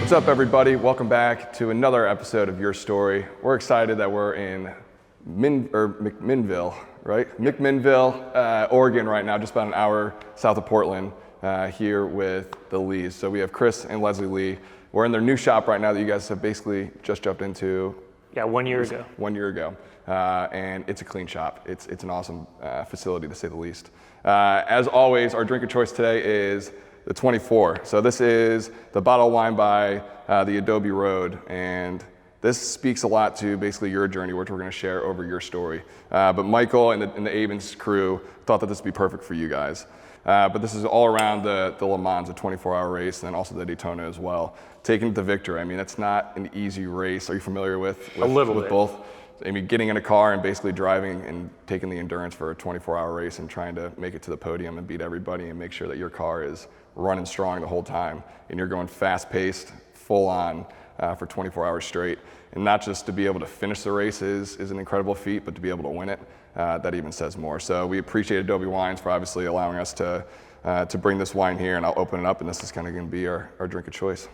What's up, everybody? Welcome back to another episode of Your Story. We're excited that we're in McMinnville, right? McMinnville, Oregon right now, just about an hour south of Portland, here with the Lees. So we have Chris and Lesilee. We're in their new shop right now that you guys have basically just jumped into. Yeah, 1 year ago. 1 year ago. And it's a clean shop. It's an awesome facility, to say the least. As always, our drink of choice today is the 24. So this is the bottle of wine by the Adobe Road, and this speaks a lot to basically your journey, which we're going to share over your story. But Michael and the Avens crew thought that this would be perfect for you guys. But this is all around the Le Mans, a 24-hour race, and then also the Daytona as well. Taking it to victory. I mean, it's not an easy race. Are you familiar with both? I mean, getting in a car and basically driving and taking the endurance for a 24-hour race and trying to make it to the podium and beat everybody and make sure that your car is running strong the whole time and you're going fast-paced, full-on for 24 hours straight. And not just to be able to finish the race is an incredible feat, but to be able to win it, that even says more. So we appreciate Adobe Wines for obviously allowing us to bring this wine here, and I'll open it up, and this is kind of going to be our drink of choice.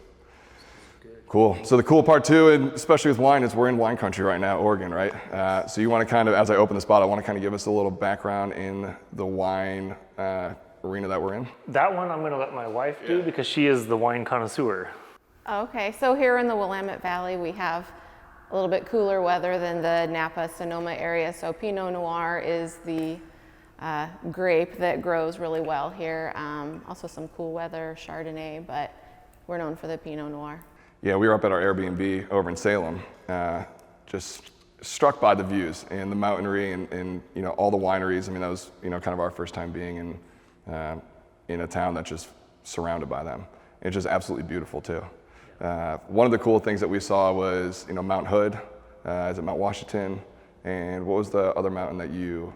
Cool. So the cool part too, and especially with wine, is we're in wine country right now, Oregon, right? So you want to kind of, as I open this bottle, I want to kind of give us a little background in the wine arena that we're in. That one I'm going to let my wife do because she is the wine connoisseur. Okay, so here in the Willamette Valley, we have a little bit cooler weather than the Napa, Sonoma area. So Pinot Noir is the grape that grows really well here. Also some cool weather, Chardonnay, but we're known for the Pinot Noir. Yeah, we were up at our Airbnb over in Salem, just struck by the views and the mountainery and you know, all the wineries. I mean, that was, you know, kind of our first time being in a town that's just surrounded by them. It's just absolutely beautiful too. One of the cool things that we saw was, you know, Mount Hood, is it Mount Washington, and what was the other mountain that you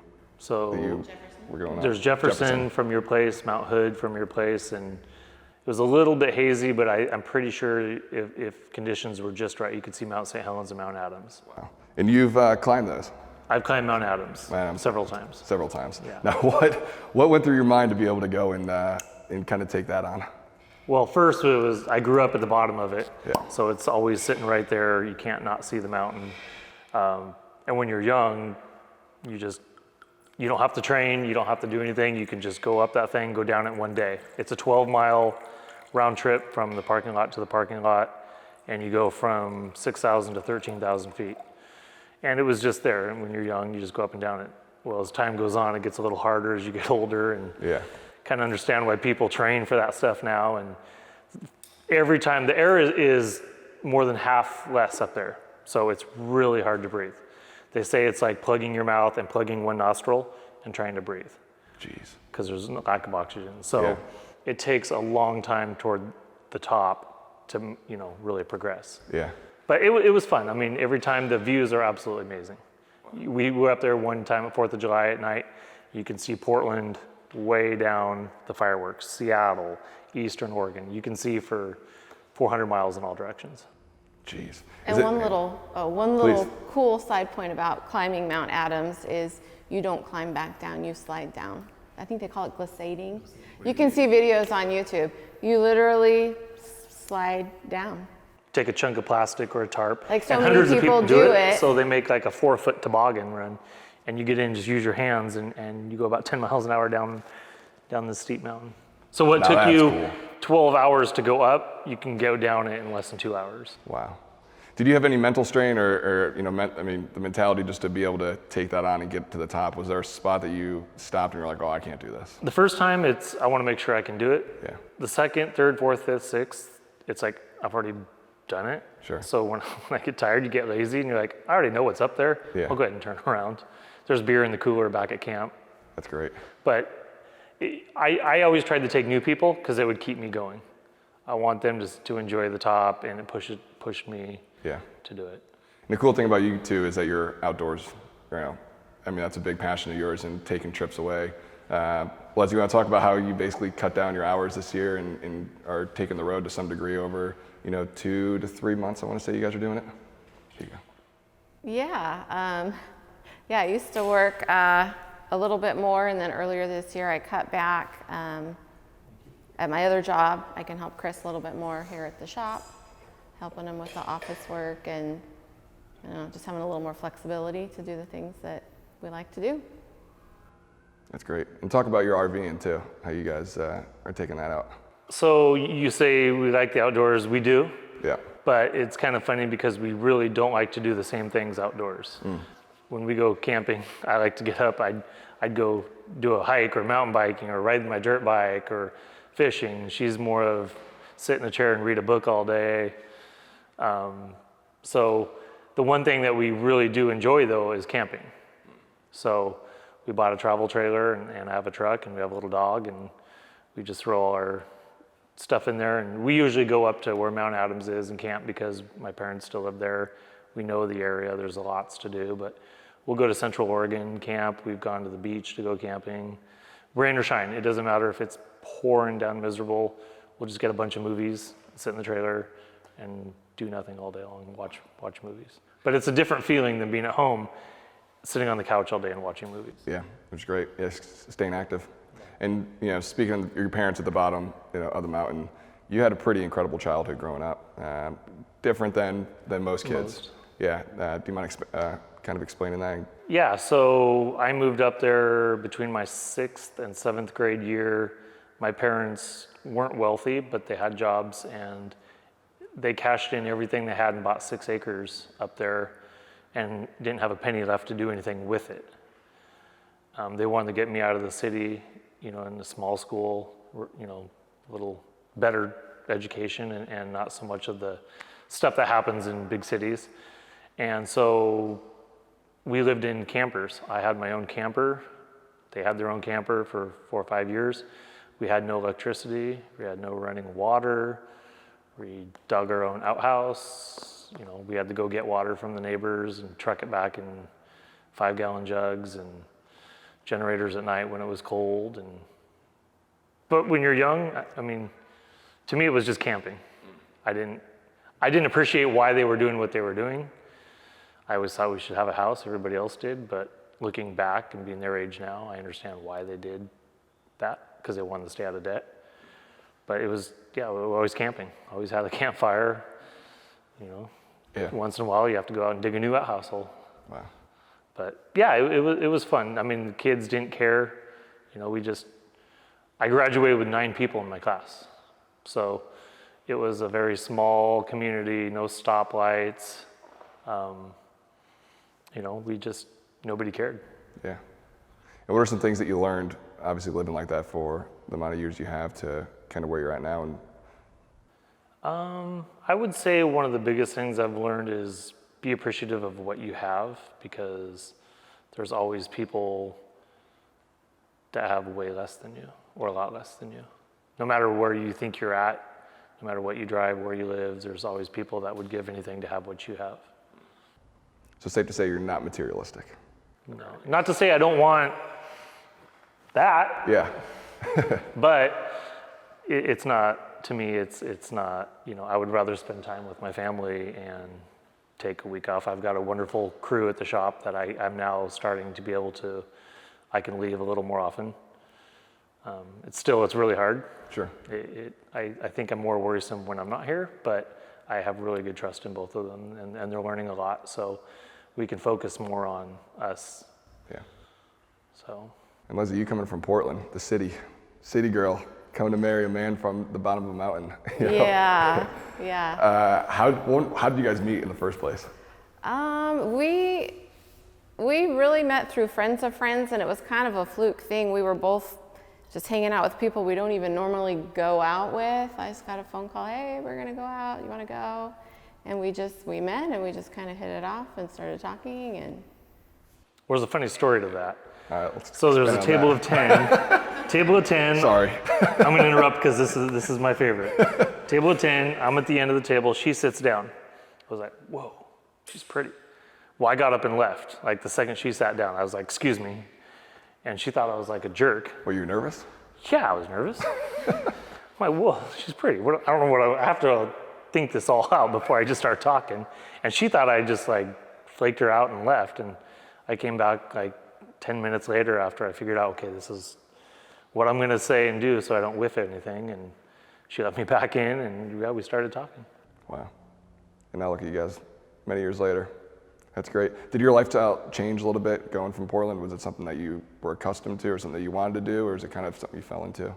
were going on? There's Jefferson from your place, Mount Hood from your place, and it was a little bit hazy, but I'm pretty sure if conditions were just right, you could see Mount St. Helens and Mount Adams. Wow. And you've climbed those? I've climbed Mount Adams several times. Several times. Yeah. Now, what went through your mind to be able to go and kind of take that on? Well, first it was, I grew up at the bottom of it, yeah. So it's always sitting right there. You can't not see the mountain. And when you're young, you don't have to train, you don't have to do anything. You can just go up that thing, go down it one day. It's a 12-mile round trip from the parking lot to the parking lot, and you go from 6,000 to 13,000 feet. And it was just there, and when you're young, you just go up and down it. Well, as time goes on, it gets a little harder as you get older, and kind of understand why people train for that stuff now. And every time, the air is more than half less up there, so it's really hard to breathe. They say it's like plugging your mouth and plugging one nostril and trying to breathe. Jeez. Because there's no lack of oxygen. So it takes a long time toward the top to, you know, really progress. Yeah. But it was fun. I mean, every time the views are absolutely amazing. We were up there one time at 4th of July at night. You can see Portland way down the fireworks, Seattle, Eastern Oregon. You can see for 400 miles in all directions. Jeez. And one little cool side point about climbing Mount Adams is you don't climb back down, you slide down. I think they call it glissading. You can see videos on YouTube. You literally slide down. Take a chunk of plastic or a tarp. Like so and many hundreds people of people do it. So they make like a 4-foot toboggan run, and you get in, just use your hands, and you go about 10 miles an hour down this steep mountain. So what took you 12 hours to go up, you can go down it in less than 2 hours. Wow. Did you have any mental strain or you know, the mentality just to be able to take that on and get to the top? Was there a spot that you stopped and you're like, oh, I can't do this? The first time, I want to make sure I can do it. Yeah. The second, third, fourth, fifth, sixth, it's like, I've already done it. Sure. So when I get tired, you get lazy, and you're like, I already know what's up there. Yeah. I'll go ahead and turn around. There's beer in the cooler back at camp. That's great. But I always tried to take new people because it would keep me going. I want them to enjoy the top, and it pushed me to do it. And the cool thing about you too is that you're outdoors. You know, I mean, that's a big passion of yours, and taking trips away. Les, you want to talk about how you basically cut down your hours this year and are taking the road to some degree over, you know, 2 to 3 months, I want to say you guys are doing it? Here you go. Yeah. I used to work a little bit more, and then earlier this year I cut back. At my other job, I can help Chris a little bit more here at the shop. helping them with the office work and just having a little more flexibility to do the things that we like to do. That's great. And talk about your RVing too, how you guys are taking that out. So you say we like the outdoors, we do. Yeah. But it's kind of funny because we really don't like to do the same things outdoors. When we go camping, I like to get up, I'd go do a hike or mountain biking or ride my dirt bike or fishing. She's more of sit in the chair and read a book all day. So the one thing that we really do enjoy though is camping. So we bought a travel trailer and I have a truck and we have a little dog and we just throw all our stuff in there. And we usually go up to where Mount Adams is and camp because my parents still live there. We know the area, there's lots to do, but we'll go to Central Oregon camp. We've gone to the beach to go camping. Rain or shine, it doesn't matter if it's pouring down miserable. We'll just get a bunch of movies, sit in the trailer and do nothing all day long and watch movies. But it's a different feeling than being at home, sitting on the couch all day and watching movies. Yeah, which is great. Yeah, staying active. And speaking of your parents at the bottom, of the mountain, you had a pretty incredible childhood growing up. Different than most kids. Yeah. Do you mind kind of explaining that? Yeah. So I moved up there between my 6th and 7th grade year. My parents weren't wealthy, but they had jobs, and they cashed in everything they had and bought 6 acres up there, and didn't have a penny left to do anything with it. They wanted to get me out of the city, in a small school, a little better education and not so much of the stuff that happens in big cities. And so we lived in campers. I had my own camper. They had their own camper for 4 or 5 years. We had no electricity. We had no running water. We dug our own outhouse. We had to go get water from the neighbors and truck it back in 5-gallon jugs and generators at night when it was cold. But when you're young, to me it was just camping. I didn't appreciate why they were doing what they were doing. I always thought we should have a house, everybody else did, but looking back and being their age now, I understand why they did that, because they wanted to stay out of debt. But it was, we were always camping, always had a campfire, Yeah. Once in a while you have to go out and dig a new outhouse hole. Wow. But yeah, it was fun. The kids didn't care. I graduated with 9 people in my class. So it was a very small community, no stoplights. Nobody cared. Yeah. And what are some things that you learned, obviously living like that for the amount of years you have, to kind of where you're at now? And I would say one of the biggest things I've learned is be appreciative of what you have, because there's always people that have way less than you or a lot less than you. No matter where you think you're at, no matter what you drive, where you live, there's always people that would give anything to have what you have. So safe to say you're not materialistic. No, not to say I don't want that. Yeah. But it's not, to me, it's not, I would rather spend time with my family and take a week off. I've got a wonderful crew at the shop that I'm now starting to be able to, I can leave a little more often. It's really hard. Sure. I think I'm more worrisome when I'm not here, but I have really good trust in both of them, and they're learning a lot, so we can focus more on us. Yeah. So. And Leslie, you coming from Portland, the city girl, coming to marry a man from the bottom of a mountain. Yeah. How did you guys meet in the first place? We really met through friends of friends, and it was kind of a fluke thing. We were both just hanging out with people we don't even normally go out with. I just got a phone call, hey, we're gonna go out, you wanna go? And we met and we just kind of hit it off and started talking. And There's a funny story to that. Let's So there's a table of 10. Table of 10. Sorry. I'm gonna interrupt because this is my favorite. Table of 10, I'm at the end of the table, she sits down. I was like, whoa, she's pretty. Well, I got up and left. Like the second she sat down, I was like, excuse me. And she thought I was like a jerk. Were you nervous? Yeah, I was nervous. I'm like, whoa, she's pretty. I don't know I have to think this all out before I just start talking. And she thought I just like flaked her out and left. And I came back like 10 minutes later after I figured out, okay, this is what I'm gonna say and do so I don't whiff anything. And she let me back in, and yeah, we started talking. Wow. And now look at you guys many years later. That's great. Did your lifestyle change a little bit going from Portland? Was it something that you were accustomed to or something that you wanted to do, or is it kind of something you fell into?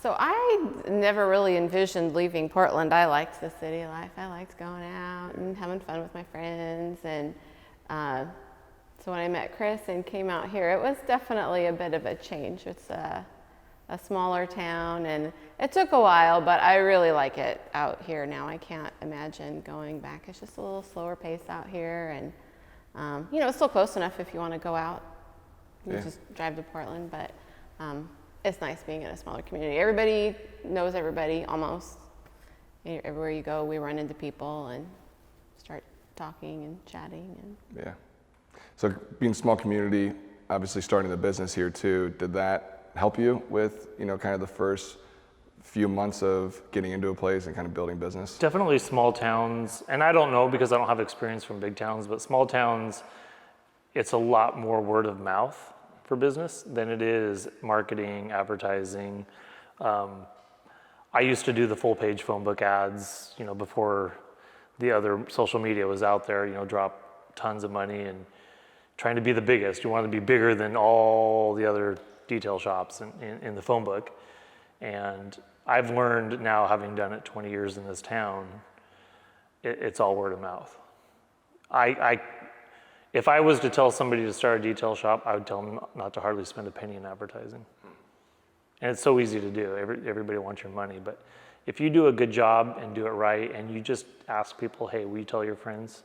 So I never really envisioned leaving Portland. I liked the city life. I liked going out and having fun with my friends. And so when I met Chris and came out here, it was definitely a bit of a change. It's a smaller town, and it took a while, but I really like it out here now. I can't imagine going back. It's just a little slower pace out here, and it's still close enough if you want to go out. You just drive to Portland, but it's nice being in a smaller community. Everybody knows everybody almost. Everywhere you go, we run into people and start talking and chatting. And yeah. So being a small community, obviously starting the business here too, did that help you with, kind of the first few months of getting into a place and kind of building business? Definitely small towns, and I don't know because I don't have experience from big towns, but small towns, it's a lot more word of mouth for business than it is marketing, advertising. I used to do the full page phone book ads, before the other social media was out there, drop tons of money and trying to be the biggest. You want to be bigger than all the other detail shops in the phone book. And I've learned now, having done it 20 years in this town, it's all word of mouth. If I was to tell somebody to start a detail shop, I would tell them not to hardly spend a penny in advertising. And it's so easy to do. Everybody wants your money. But if you do a good job and do it right, and you just ask people, hey, will you tell your friends?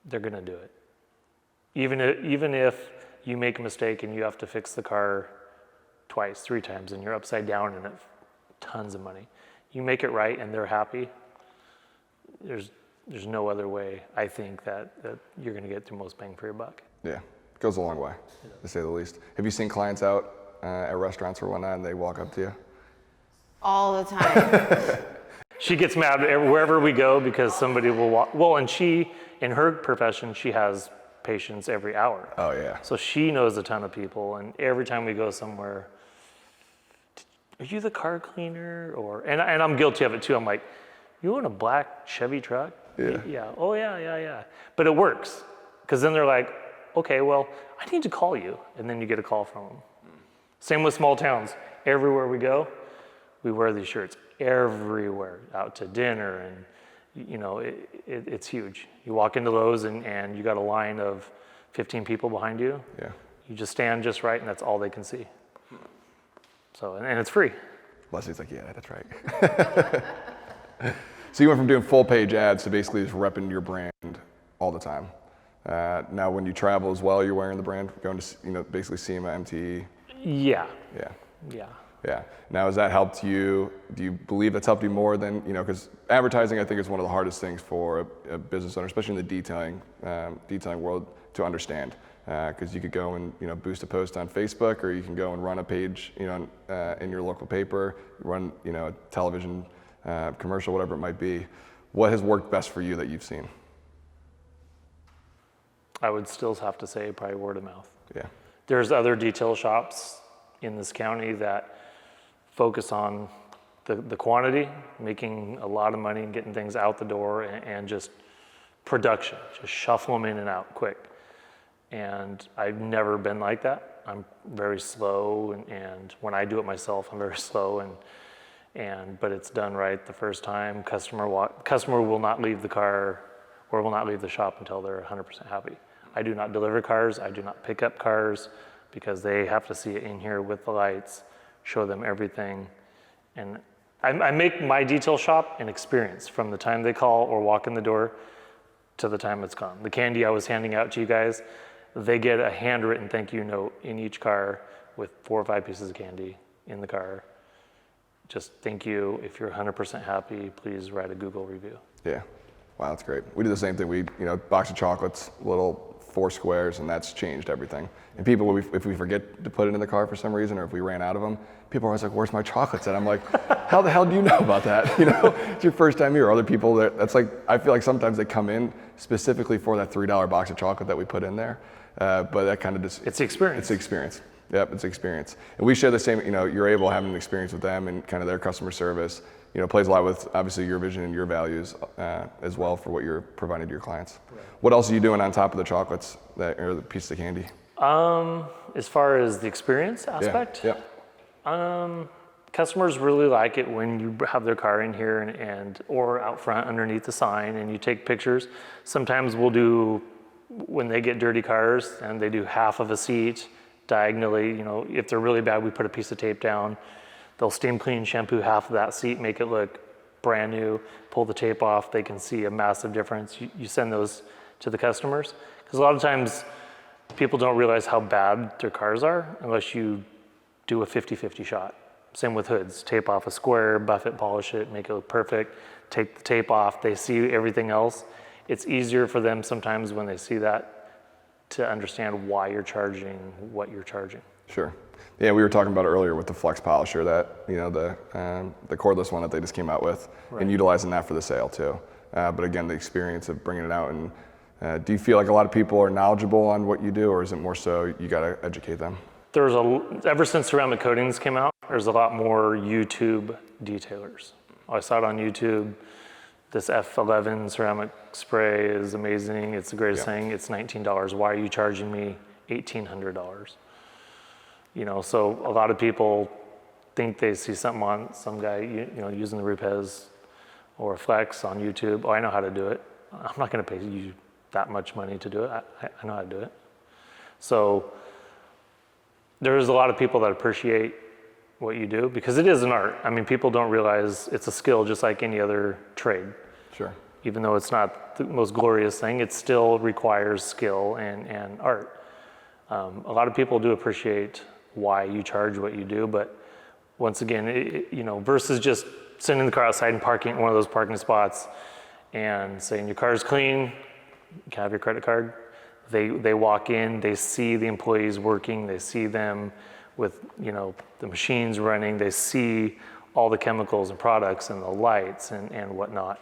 They're going to do it. Even if you make a mistake and you have to fix the car twice, 3 times, and you're upside down in it, tons of money. You make it right and they're happy. There's no other way, I think, that you're going to get the most bang for your buck. Yeah, it goes a long way, to say the least. Have you seen clients out at restaurants or whatnot, and they walk up to you? all the time. She gets mad wherever we go because somebody will walk. Well, and she, in her profession, she has patients every hour. Oh, yeah. So she knows a ton of people, and every time we go somewhere, are you the car cleaner? And I'm guilty of it too. I'm like, you own a black Chevy truck? Yeah. Yeah. Oh, yeah. But it works, because then they're like, okay, well, I need to call you. And then you get a call from them. Same with small towns. Everywhere we go, we wear these shirts everywhere, out to dinner, and you know, it's huge. You walk into Lowe's and you got a line of 15 people behind you. Yeah. You just stand just right, and that's all they can see. So, and it's free. Leslie's like, yeah, that's right. So you went from doing full page ads to basically just repping your brand all the time. Now when you travel as well, you're wearing the brand, going to, basically SEMA, MTE. Yeah. Yeah. Yeah. Now, has that helped you? Do you believe that's helped you more than, because advertising, I think, is one of the hardest things for a business owner, especially in the detailing world, to understand. Because you could go and, boost a post on Facebook, or you can go and run a page, in your local paper, run, a television commercial, whatever it might be. What has worked best for you that you've seen? I would still have to say probably word of mouth. Yeah. There's other detail shops in this county that focus on the quantity, making a lot of money and getting things out the door, and just production, just shuffle them in and out quick. And I've never been like that. I'm very slow, and when I do it myself, I'm very slow, but it's done right the first time. Customer will not leave the car or will not leave the shop until they're 100% happy. I do not deliver cars. I do not pick up cars, because they have to see it in here with the lights, show them everything. And I make my detail shop an experience from the time they call or walk in the door to the time it's gone. The candy I was handing out to you guys, they get a handwritten thank you note in each car with 4 or 5 pieces of candy in the car. Just thank you. If you're 100% happy, please write a Google review. Yeah. Wow, that's great. We do the same thing. We, box of chocolates, little 4 squares, and that's changed everything. And people, if we forget to put it in the car for some reason, or if we ran out of them, people are always like, where's my chocolates? And I'm like, how the hell do you know about that? It's your first time here. Other people, that's like, I feel like sometimes they come in specifically for that $3 box of chocolate that we put in there. But that kind of just... It's the experience. It's the experience. Yep, it's the experience. And we share the same, you're able to have an experience with them and kind of their customer service. plays a lot with obviously your vision and your values as well for what you're providing to your clients. Right. What else are you doing on top of the chocolates or the piece of candy? As far as the experience aspect, customers really like it when you have their car in here and or out front underneath the sign and you take pictures. Sometimes we'll do, when they get dirty cars and they do half of a seat diagonally, if they're really bad, we put a piece of tape down. They'll steam clean, shampoo half of that seat, make it look brand new, pull the tape off, they can see a massive difference. You send those to the customers. Because a lot of times people don't realize how bad their cars are unless you do a 50-50 shot. Same with hoods, tape off a square, buff it, polish it, make it look perfect, take the tape off, they see everything else. It's easier for them sometimes when they see that to understand why you're charging what you're charging. Sure. Yeah, we were talking about it earlier with the Flex Polisher, that the cordless one that they just came out with, right, and utilizing that for the sale too. But again, the experience of bringing it out, and do you feel like a lot of people are knowledgeable on what you do, or is it more so you got to educate them? Ever since ceramic coatings came out, there's a lot more YouTube detailers. I saw it on YouTube. This F11 ceramic spray is amazing. It's the greatest thing. It's $19. Why are you charging me $1,800? So a lot of people think they see something on some guy, using the Rupes or Flex on YouTube. Oh, I know how to do it. I'm not going to pay you that much money to do it. I know how to do it. So there's a lot of people that appreciate what you do because it is an art. I mean, people don't realize it's a skill just like any other trade. Sure. Even though it's not the most glorious thing, it still requires skill and art. A lot of people do appreciate why you charge what you do, but once again, versus just sending the car outside and parking at one of those parking spots and saying your car's clean, you can have your credit card. They walk in, they see the employees working, they see them with the machines running, they see all the chemicals and products and the lights and whatnot.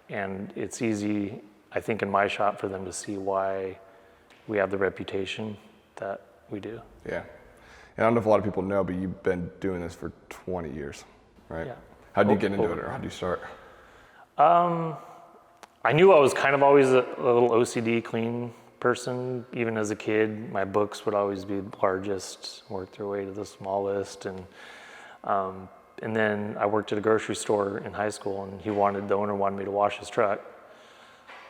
And it's easy, I think, in my shop for them to see why we have the reputation that we do. Yeah. And I don't know if a lot of people know, but you've been doing this for 20 years, right? Yeah. How did you get into it, or how did you start? I knew I was kind of always a little OCD clean person. Even as a kid, my books would always be the largest, work their way to the smallest. And then I worked at a grocery store in high school, and the owner wanted me to wash his truck.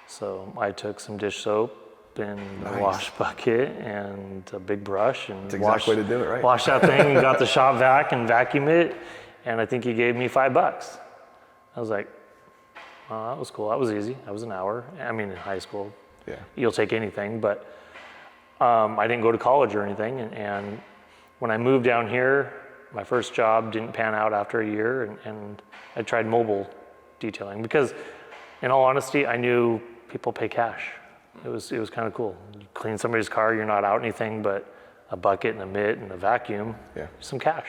So I took some dish soap and a wash bucket and a big brush and That's the exact way to do it, right? Wash that thing and got the shop vac and vacuum it. And I think he gave me $5. I was like, oh, that was cool. That was easy. That was an hour. I mean, in high school, you'll take anything. But I didn't go to college or anything. And when I moved down here, my first job didn't pan out after a year. And I tried mobile detailing because, in all honesty, I knew people pay cash. It was kind of cool. You clean somebody's car, you're not out anything but a bucket and a mitt and a vacuum, some cash.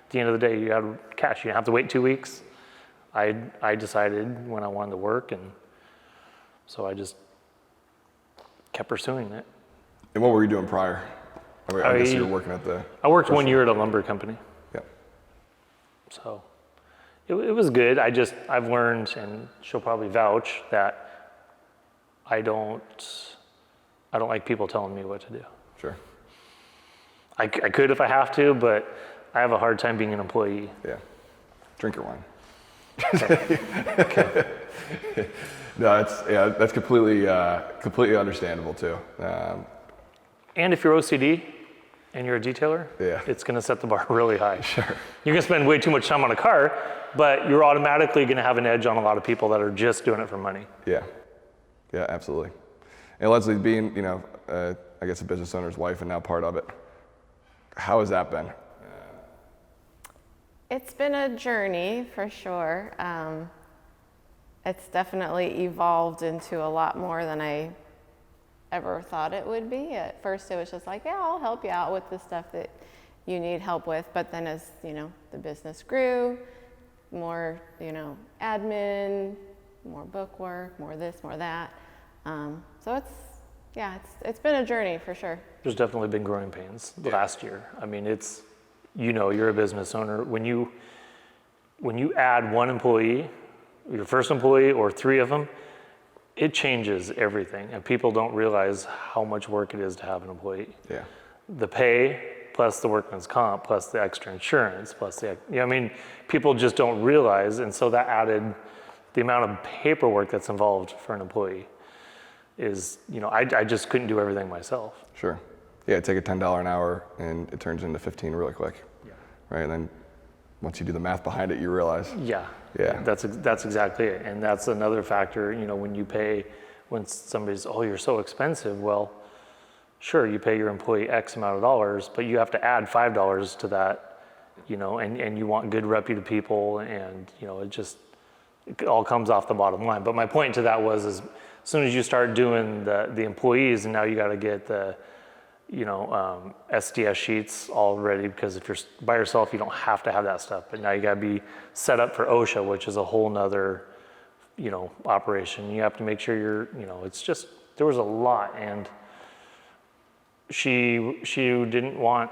At the end of the day, you had cash. You didn't have to wait 2 weeks. I decided when I wanted to work, and so I just kept pursuing it. And what were you doing prior? I guess you were working at the... I worked 1 year at a lumber company. Yep. So it was good. I've learned, and she'll probably vouch, that I don't like people telling me what to do. Sure. I could if I have to, but I have a hard time being an employee. Yeah. Drink your wine. Okay. No, that's completely understandable too. And if you're OCD and you're a detailer, it's going to set the bar really high. Sure. You're going to spend way too much time on a car, but you're automatically going to have an edge on a lot of people that are just doing it for money. Yeah. Yeah, absolutely. And Lesilee, being, I guess a business owner's wife and now part of it, how has that been? It's been a journey for sure. It's definitely evolved into a lot more than I ever thought it would be. At first it was just like, yeah, I'll help you out with the stuff that you need help with. But then as, the business grew, more, admin, more book work, more this, more that. So it's been a journey for sure. There's definitely been growing pains the last year. I mean, you're a business owner. When when you add one employee, your first employee or 3 of them, it changes everything. And people don't realize how much work it is to have an employee. Yeah. The pay plus the workman's comp plus the extra insurance plus the, I mean, people just don't realize. And so that added the amount of paperwork that's involved for an employee is, I just couldn't do everything myself. Sure. Yeah, take a $10 an hour and it turns into 15 really quick. Yeah. Right, and then once you do the math behind it, you realize. Yeah. Yeah. That's exactly it. And that's another factor, when you pay, when somebody's, oh, you're so expensive. Well, sure, you pay your employee X amount of dollars, but you have to add $5 to that, and you want good reputed people, and, it all comes off the bottom line. But my point to that was, as soon as you start doing the employees, and now you got to get the, SDS sheets all ready, because if you're by yourself, you don't have to have that stuff. But now you got to be set up for OSHA, which is a whole nother, operation. You have to make sure you're, it's just, there was a lot. And she didn't want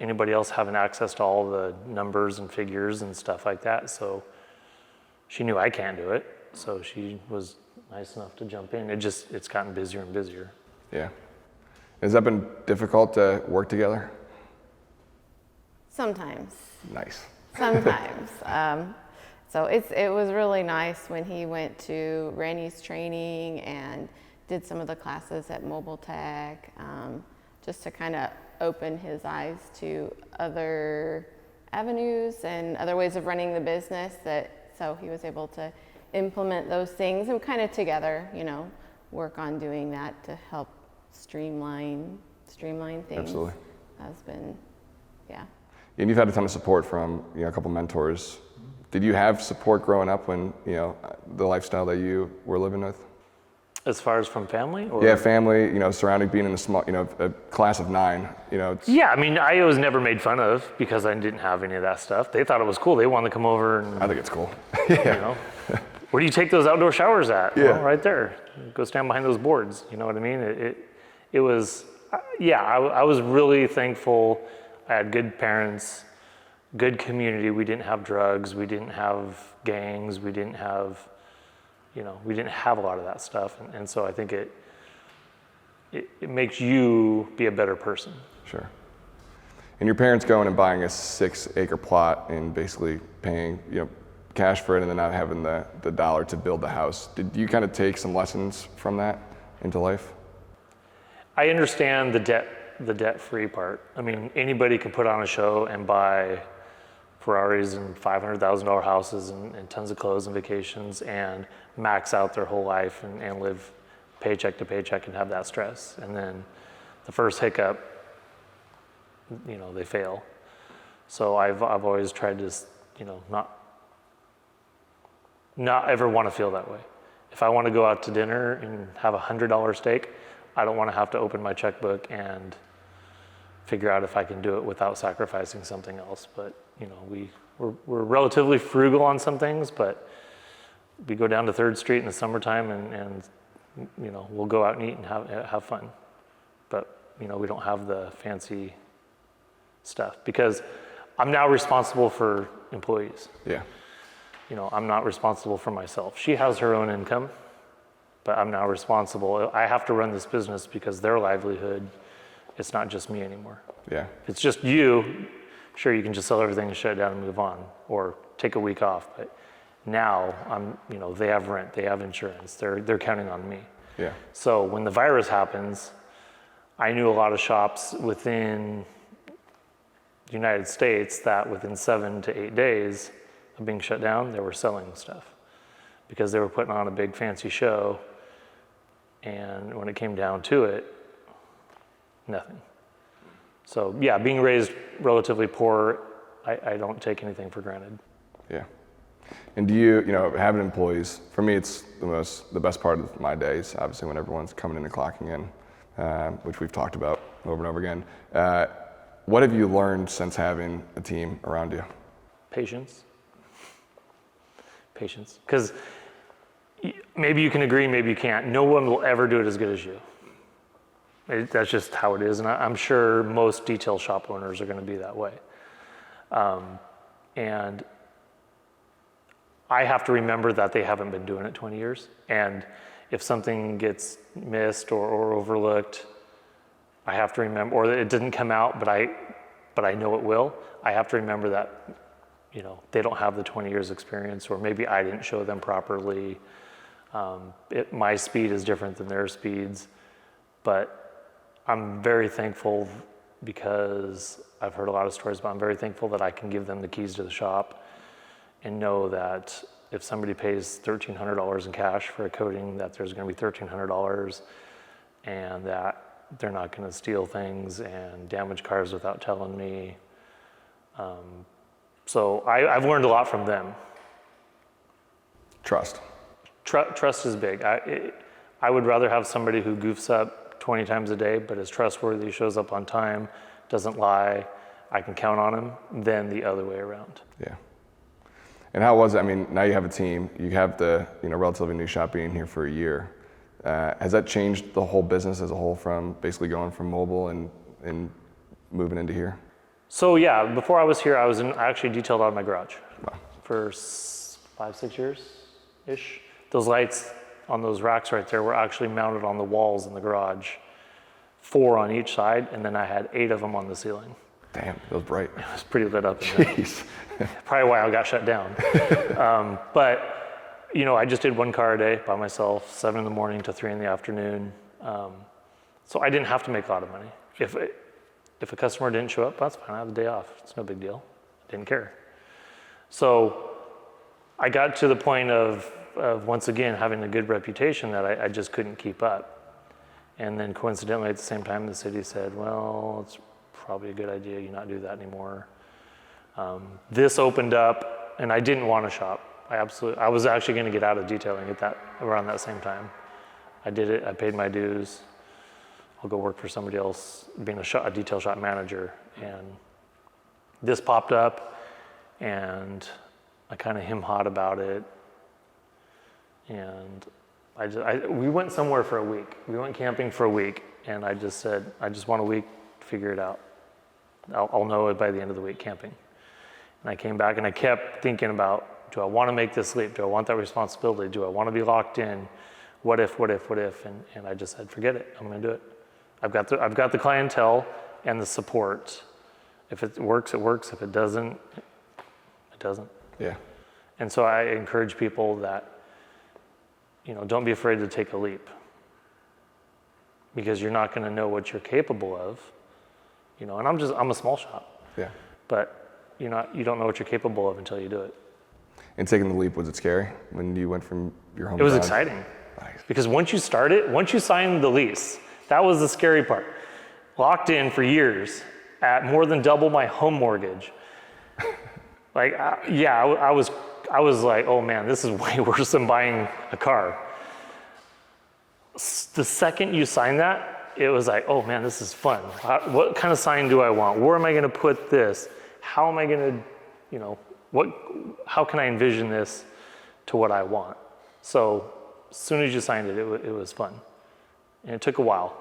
anybody else having access to all the numbers and figures and stuff like that. So she knew I can't do it. So she was nice enough to jump in. It's gotten busier and busier. Yeah. Has that been difficult to work together? Sometimes. Nice. Sometimes. So it was really nice when he went to Randy's training and did some of the classes at Mobile Tech, just to kind of open his eyes to other avenues and other ways of running the business, so he was able to implement those things and kind of together, work on doing that to help streamline things. Absolutely. Has been, yeah. And you've had a ton of support from, a couple mentors. Did you have support growing up when, the lifestyle that you were living with? As far as from family? Or? Yeah, family, surrounding being in a small, a class of 9, it's... Yeah, I mean, I was never made fun of because I didn't have any of that stuff. They thought it was cool. They wanted to come over and... I think it's cool. Yeah. Where do you take those outdoor showers at? Yeah. Well, right there. Go stand behind those boards. You know what I mean? It was, I was really thankful. I had good parents, good community. We didn't have drugs. We didn't have gangs. We didn't have, we didn't have a lot of that stuff. And so I think it makes you be a better person. Sure. And your parents going and buying a 6-acre plot and basically paying, cash for it and then not having the dollar to build the house. Did you kind of take some lessons from that into life? I understand the debt-free part. I mean, anybody can put on a show and buy Ferraris and $500,000 houses and tons of clothes and vacations and max out their whole life and live paycheck to paycheck and have that stress. And then the first hiccup, they fail. So I've always tried to, not ever want to feel that way. If I want to go out to dinner and have $100 steak, I don't want to have to open my checkbook and figure out if I can do it without sacrificing something else. But we're relatively frugal on some things, but we go down to 3rd Street in the summertime and we'll go out and eat and have fun. But we don't have the fancy stuff because I'm now responsible for employees. Yeah. I'm not responsible for myself. She has her own income, but I'm now responsible. I have to run this business because their livelihood, it's not just me anymore. Yeah. If it's just you, sure, you can just sell everything and shut it down and move on or take a week off. But now they have rent, they have insurance, they're counting on me. Yeah. So when the virus happens, I knew a lot of shops within the United States that within 7 to 8 days of being shut down, they were selling stuff because they were putting on a big fancy show. And when it came down to it, nothing. So yeah, being raised relatively poor, I don't take anything for granted. Yeah. And do you, having employees, for me, it's the best part of my days, obviously when everyone's coming in and clocking in, which we've talked about over and over again. What have you learned since having a team around you? Patience. Because maybe you can agree, maybe you can't. No one will ever do it as good as you. That's just how it is, and I'm sure most detail shop owners are going to be that way. And I have to remember that they haven't been doing it 20 years. And if something gets missed or overlooked, I have to remember, or it didn't come out, but I know it will. I have to remember that, you know, they don't have the 20 years experience, or maybe I didn't show them properly. My speed is different than their speeds, but I'm very thankful because I've heard a lot of stories, but I'm very thankful that I can give them the keys to the shop and know that if somebody pays $1,300 in cash for a coating, that there's going to be $1,300, and that they're not going to steal things and damage cars without telling me. So I've learned a lot from them. Trust. Trust is big. I would rather have somebody who goofs up 20 times a day, but is trustworthy, shows up on time, doesn't lie, I can count on him, than the other way around. Yeah. And how was it? I mean, now you have a team, you have the, you know, relatively new shop being here for a year. Has that changed the whole business as a whole, from basically going from mobile and moving into here? So yeah, before I was here, I actually detailed out of my garage. Wow. For 5-6 years-ish. Those lights on those racks right there were actually mounted on the walls in the garage, 4 on each side, and then I had 8 of them on the ceiling. Damn, that was bright. It was pretty lit up in there. Jeez. Probably why I got shut down. But, you know, I just did 1 car a day by myself, 7 in the morning to 3 in the afternoon. So I didn't have to make a lot of money. If a customer didn't show up, that's fine, I have the day off. It's no big deal. I didn't care. So I got to the point of once again having a good reputation that I just couldn't keep up. And then coincidentally at the same time, the city said, well, it's probably a good idea you not do that anymore. This opened up, and I didn't want to shop. I was actually going to get out of detailing around that same time. I did it, I paid my dues. I'll go work for somebody else, being a detail shop manager. And this popped up, and I kind of him-hawed about it. And we went somewhere for a week. We went camping for a week, and I just said, I just want a week to figure it out. I'll know it by the end of the week camping. And I came back, and I kept thinking about, do I want to make this leap? Do I want that responsibility? Do I want to be locked in? What if? And I just said, forget it, I'm going to do it. I've got the clientele and the support. If it works, it works. If it doesn't, it doesn't. Yeah. And so I encourage people that, you know, don't be afraid to take a leap, because you're not going to know what you're capable of, you know. And I'm a small shop. Yeah. But you don't know what you're capable of until you do it. And taking the leap, was it scary when you went from your home? It was exciting. Nice. Because once you sign the lease, that was the scary part. Locked in for years at more than double my home mortgage. Like, I was like, oh man, this is way worse than buying a car. The second you sign that, it was like, oh man, this is fun. What kind of sign do I want? Where am I going to put this? How am I going to, you know, how can I envision this to what I want? So as soon as you signed it, it was fun. And it took a while.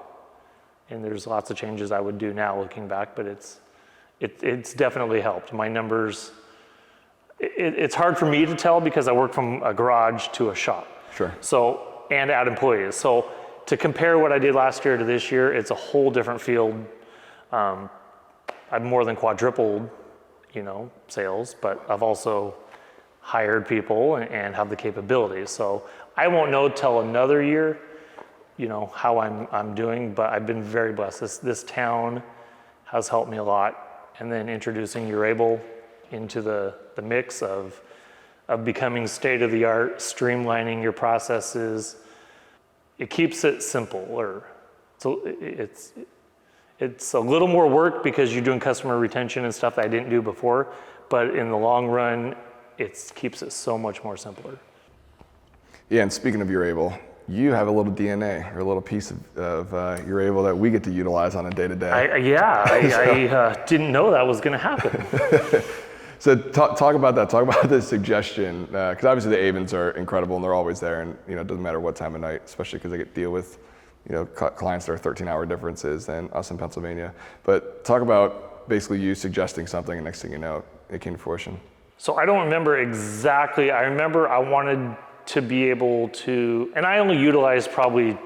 And there's lots of changes I would do now looking back, but it's definitely helped. My numbers, it's hard for me to tell because I work from a garage to a shop. Sure. So, and add employees. So to compare what I did last year to this year, it's a whole different field. I've more than quadrupled, you know, sales, but I've also hired people and have the capabilities. So I won't know till another year, you know, how I'm doing, but I've been very blessed. This town has helped me a lot. And then introducing Urable into the mix of becoming state-of-the-art, streamlining your processes, it keeps it simpler. So it's a little more work because you're doing customer retention and stuff that I didn't do before, but in the long run, it keeps it so much more simpler. Yeah, and speaking of Urable, you have a little DNA or a little piece of Urable that we get to utilize on a day-to-day. I didn't know that was going to happen. So talk about that. Talk about this suggestion, because obviously the Avens are incredible and they're always there, and you know it doesn't matter what time of night, especially because they get to deal with, you know, clients that are 13-hour differences than us in Pennsylvania. But talk about basically you suggesting something, and next thing you know, it came to fruition. So I don't remember exactly. I remember I wanted to be able to, and I only utilized probably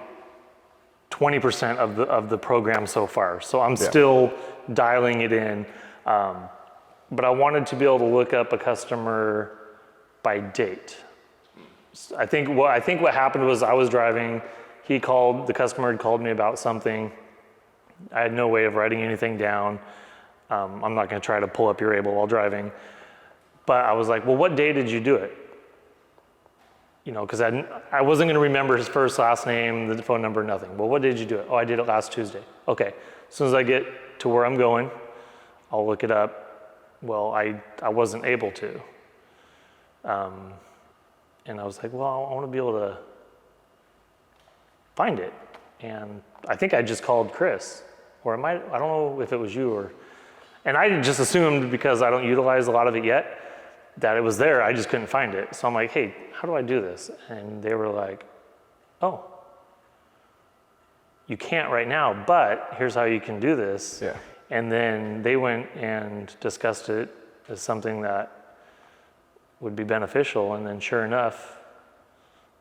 20% of the program so far. So I'm still dialing it in. But I wanted to be able to look up a customer by date. I think what happened was I was driving. The customer had called me about something. I had no way of writing anything down. I'm not going to try to pull up your able while driving. But I was like, well, what day did you do it? You know, because I wasn't going to remember his first, last name, the phone number, nothing. Well, what did you do it? Oh, I did it last Tuesday. Okay. As soon as I get to where I'm going, I'll look it up. Well, I wasn't able to. And I was like, well, I want to be able to find it. And I think I just called Chris. Or I don't know if it was you and I just assumed because I don't utilize a lot of it yet, that it was there, I just couldn't find it. So I'm like, hey, how do I do this? And they were like, oh, you can't right now, but here's how you can do this. Yeah. And then they went and discussed it as something that would be beneficial. And then sure enough,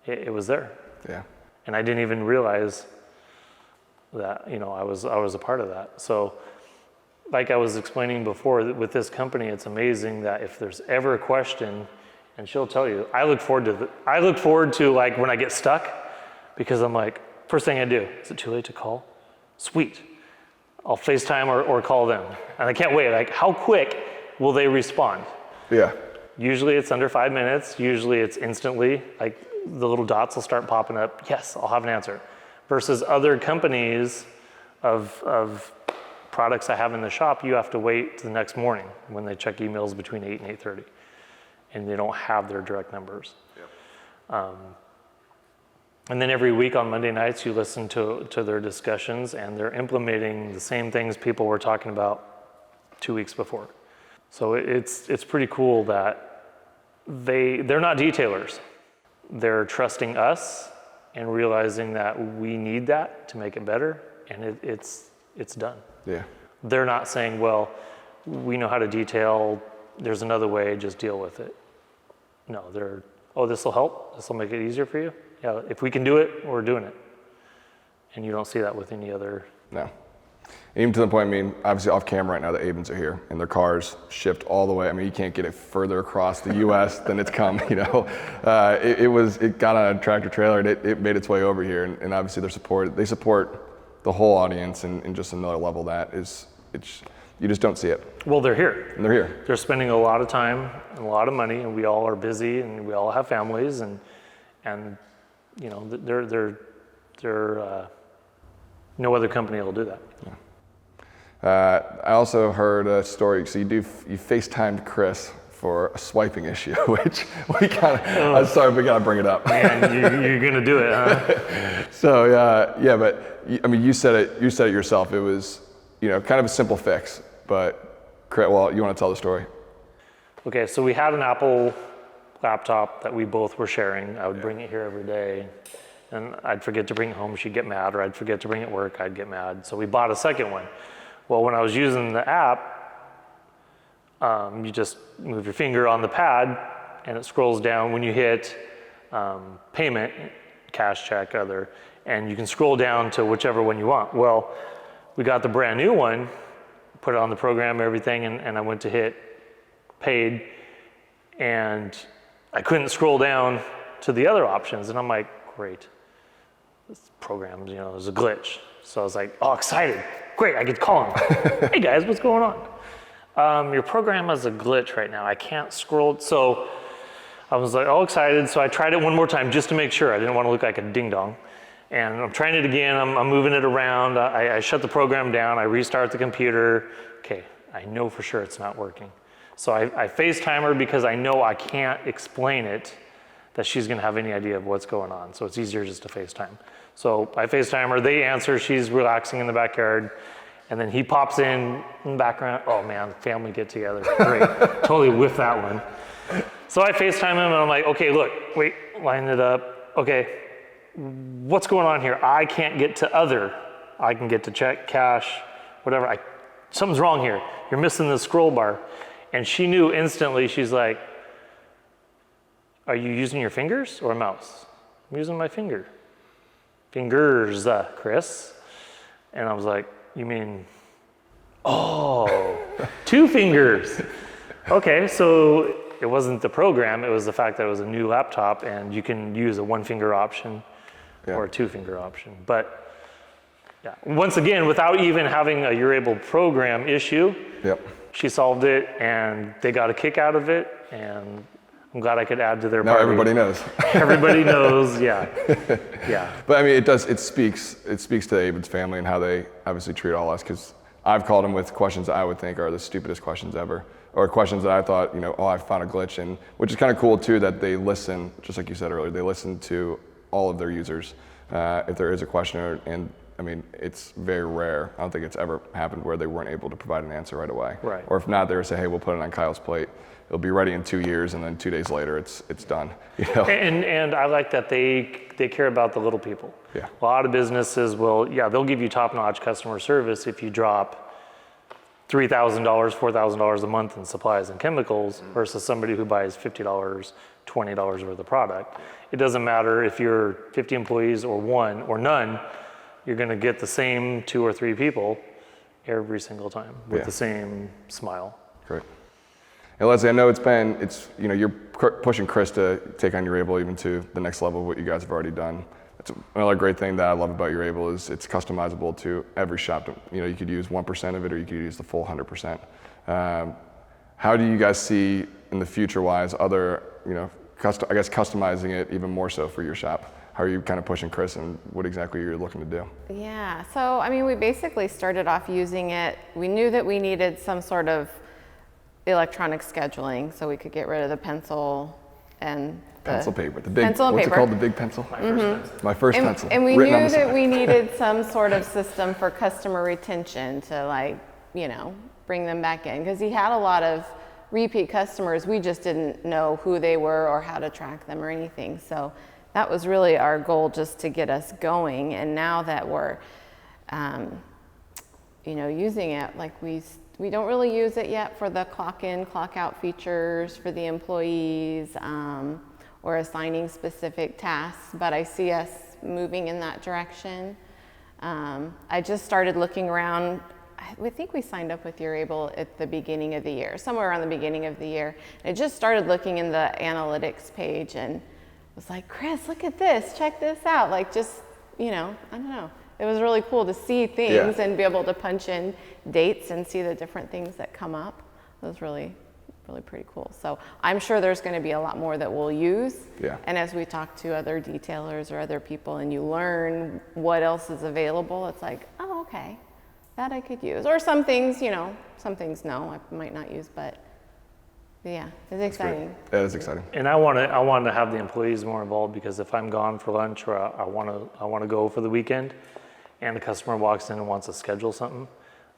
it was there. Yeah. And I didn't even realize that, you know, I was a part of that. So like I was explaining before, with this company, it's amazing that if there's ever a question, and she'll tell you, I look forward to like when I get stuck, because I'm like, first thing I do, is it too late to call? Sweet. I'll FaceTime or call them. And I can't wait, like how quick will they respond? Yeah. Usually it's under 5 minutes. Usually it's instantly, like the little dots will start popping up. Yes, I'll have an answer. Versus other companies of products I have in the shop, you have to wait to the next morning when they check emails between 8 and 8:30, and they don't have their direct numbers. Yep. And then every week on Monday nights, you listen to their discussions, and they're implementing the same things people were talking about 2 weeks before. So it's pretty cool that they're not detailers. They're trusting us and realizing that we need that to make it better, and it's done. Yeah. They're not saying, well, we know how to detail, there's another way, just deal with it. No, this will help, this will make it easier for you. Yeah, if we can do it, we're doing it. And you don't see that with any other. No. Even to the point, I mean, obviously off camera right now, the Avens are here, and their cars shipped all the way. I mean, you can't get it further across the U.S. than it's come, you know. It got on a tractor trailer, and it made its way over here, and obviously they support the whole audience in just another level that is, you just don't see it. Well, they're here. And they're here. They're spending a lot of time and a lot of money, and we all are busy, and we all have families, and you know, they're no other company will do that. Yeah. I also heard a story. So you FaceTimed Chris for a swiping issue, which we kind of. I'm sorry, we gotta bring it up. Man, you're gonna do it, huh? So yeah, but I mean, you said it yourself. It was, you know, kind of a simple fix, but well, you want to tell the story? Okay, so we had an Apple laptop that we both were sharing. I would bring it here every day, and I'd forget to bring it home. She'd get mad, or I'd forget to bring it to work. I'd get mad. So we bought a second one. Well, when I was using the app, you just move your finger on the pad, and it scrolls down when you hit payment, cash, check, other, and you can scroll down to whichever one you want. Well, we got the brand new one, put it on the program, everything, and I went to hit paid, and I couldn't scroll down to the other options, and I'm like, great, this program, you know, there's a glitch. So I was like, oh, excited, great, I could call him. Hey guys, what's going on? Your program has a glitch right now. I can't scroll. So I was like, all excited. So I tried it one more time just to make sure. I didn't want to look like a ding dong. And I'm trying it again. I'm moving it around. I shut the program down. I restart the computer. Okay, I know for sure it's not working. So I FaceTime her because I know I can't explain it, that she's going to have any idea of what's going on. So it's easier just to FaceTime. So I FaceTime her. They answer. She's relaxing in the backyard. And then he pops in the background. Oh man, family get together. Great. Totally whiffed that one. So I FaceTime him and I'm like, okay, look, wait, line it up. Okay, what's going on here? I can't get to other. I can get to check, cash, whatever. Something's wrong here. You're missing the scroll bar. And she knew instantly. She's like, "Are you using your fingers or a mouse?" "I'm using my fingers, Chris." And I was like, "You mean, oh, 2 fingers." Okay, so it wasn't the program, it was the fact that it was a new laptop and you can use a 1-finger option or a 2-finger option. But yeah, once again, without even having a You're Able program issue, she solved it and they got a kick out of it, and I'm glad I could add to their Now party. everybody knows. Everybody knows, yeah. But I mean, it speaks to Aben's family and how they obviously treat all us, because I've called them with questions that I would think are the stupidest questions ever, or questions that I thought, I found a glitch, and which is kind of cool too, that they listen, just like you said earlier, they listen to all of their users if there is a question, and I mean, it's very rare. I don't think it's ever happened where they weren't able to provide an answer right away. Right. Or if not, they would say, "Hey, we'll put it on Kyle's plate. It'll be ready in 2 years," and then 2 days later, it's done. And I like that they care about the little people. Yeah. A lot of businesses they'll give you top-notch customer service if you drop $3,000, $4,000 a month in supplies and chemicals versus somebody who buys $50, $20 worth of product. It doesn't matter if you're 50 employees or 1 or none, you're going to get the same 2 or 3 people every single time with the same smile. Great. And Leslie, I know you're pushing Chris to take on You're Able even to the next level of what you guys have already done. That's another great thing that I love about You're Able is it's customizable to every shop. You could use 1% of it, or you could use the full 100%. How do you guys see in the future-wise other, customizing it even more so for your shop? How are you kind of pushing Chris, and what exactly you're looking to do? Yeah, so I mean, we basically started off using it. We knew that we needed some sort of electronic scheduling so we could get rid of the pencil and pencil paper, the big pencil and what's paper. it called, the big pencil? My first pencil. And we written on knew the that side. we needed some sort of system for customer retention to bring them back in, because he had a lot of repeat customers. We just didn't know who they were or how to track them or anything. So that was really our goal, just to get us going. And now that we're, using it, like we don't really use it yet for the clock in, clock out features for the employees, or assigning specific tasks, but I see us moving in that direction. I just started looking around. I think we signed up with You're Able at the beginning of the year, somewhere around the beginning of the year. I just started looking in the analytics page and was like, "Chris, look at this, check this out." Like, just, I don't know. It was really cool to see things and be able to punch in dates and see the different things that come up. It was really, really pretty cool. So I'm sure there's going to be a lot more that we'll use. Yeah. And as we talk to other detailers or other people and you learn what else is available, it's like, oh, okay, that I could use. Or some things, some things no, I might not use, but yeah, it's exciting. That is exciting. And I want to have the employees more involved, because if I'm gone for lunch or I want to go for the weekend, and the customer walks in and wants to schedule something,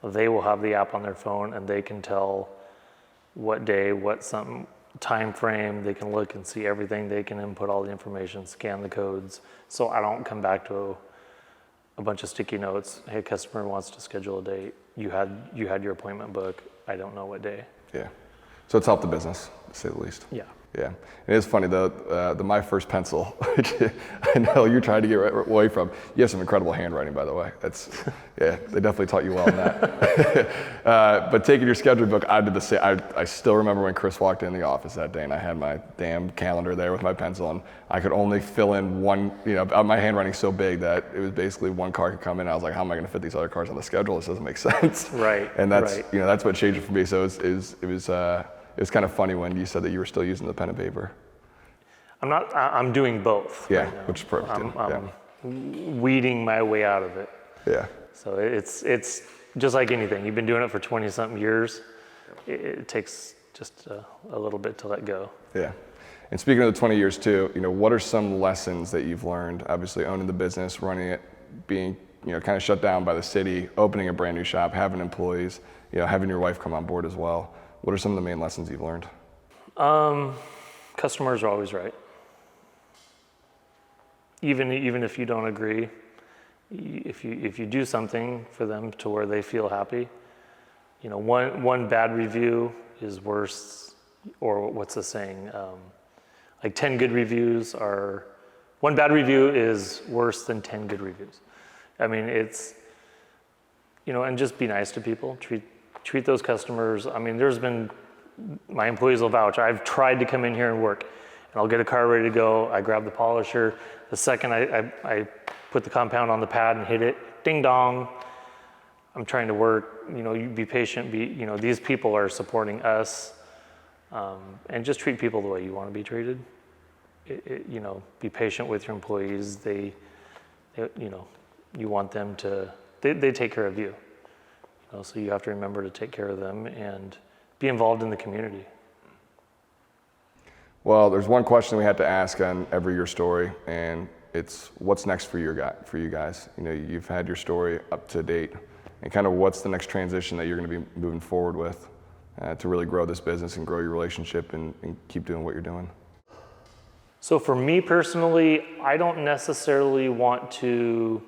they will have the app on their phone and they can tell what day, time frame. They can look and see everything. They can input all the information, scan the codes. So I don't come back to a bunch of sticky notes. "Hey, customer wants to schedule a date. You had your appointment book. I don't know what day." Yeah. So it's helped the business, to say the least. Yeah. Yeah. It is funny though, the My First Pencil, which I know you're trying to get away from. You have some incredible handwriting, by the way. They definitely taught you well in that. But taking your scheduling book, I did the same. I still remember when Chris walked in the office that day and I had my damn calendar there with my pencil, and I could only fill in one, my handwriting's so big that it was basically one car could come in. I was like, how am I going to fit these other cars on the schedule? This doesn't make sense. Right. And that's, right. That's what changed it for me. So it was kind of funny when you said that you were still using the pen and paper. I'm not. I'm doing both. Yeah, right now. which is perfect. I'm weeding my way out of it. Yeah. So it's just like anything. You've been doing it for 20-something years. It takes just a little bit to let go. Yeah. And speaking of the 20 years too, what are some lessons that you've learned? Obviously, owning the business, running it, being kind of shut down by the city, opening a brand new shop, having employees, having your wife come on board as well. What are some of the main lessons you've learned? Customers are always right. Even if you don't agree, if you do something for them to where they feel happy, one bad review is worse, or what's the saying? Like 10 good reviews are, one bad review is worse than 10 good reviews. I mean, it's, and just be nice to people, treat those customers. I mean, there's been, my employees will vouch, I've tried to come in here and work, and I'll get a car ready to go, I grab the polisher, the second I put the compound on the pad and hit it, ding dong, I'm trying to work, you be patient, these people are supporting us, and just treat people the way you want to be treated. Be patient with your employees. You want them to, they take care of you. So you have to remember to take care of them and be involved in the community. Well, there's one question we had to ask on every Your Story, and it's what's next for you guys. You've had your story up to date, and kind of what's the next transition that you're going to be moving forward with to really grow this business and grow your relationship and keep doing what you're doing. So for me personally, I don't necessarily want to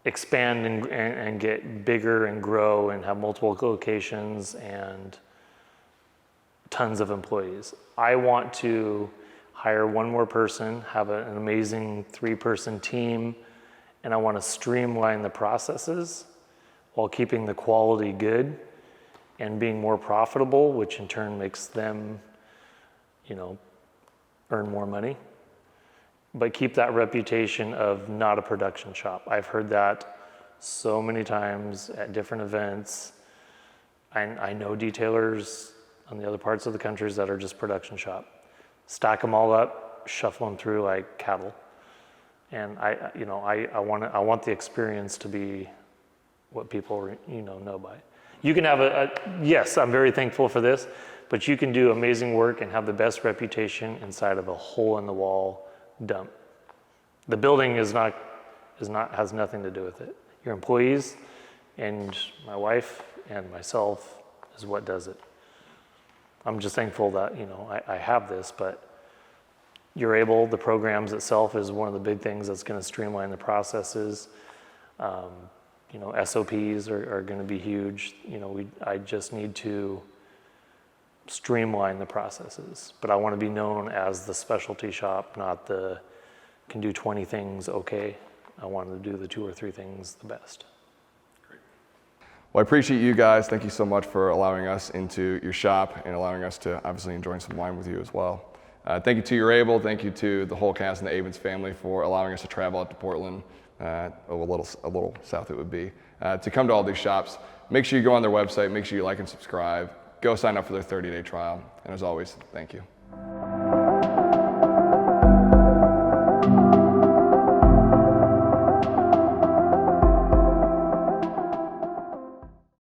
expand and get bigger and grow and have multiple locations and tons of employees. I want to hire one more person, have an amazing 3-person team, and I want to streamline the processes while keeping the quality good and being more profitable, which in turn makes them, earn more money. But keep that reputation of not a production shop. I've heard that so many times at different events. I know detailers on the other parts of the country that are just production shop. Stack them all up, shuffle them through like cattle. And I want the experience to be what people know by. You can have yes, I'm very thankful for this, but you can do amazing work and have the best reputation inside of a hole in the wall dump. The building has nothing to do with it. Your employees and my wife and myself is what does it. I'm just thankful that I have this, but the programs itself is one of the big things that's going to streamline the processes. SOPs are going to be huge. I just need to streamline the processes, but I want to be known as the specialty shop, not the can do 20 things okay. I want to do the 2 or 3 things the best. Great. Well, I appreciate you guys. Thank you so much for allowing us into your shop and allowing us to obviously enjoy some wine with you as well. Thank you to You're Able. Thank you to the whole cast and the Avens family for allowing us to travel out to Portland, a little south it would be, to come to all these shops. Make sure you go on their website. Make sure you like and subscribe. Go sign up for their 30-day trial. And as always, thank you.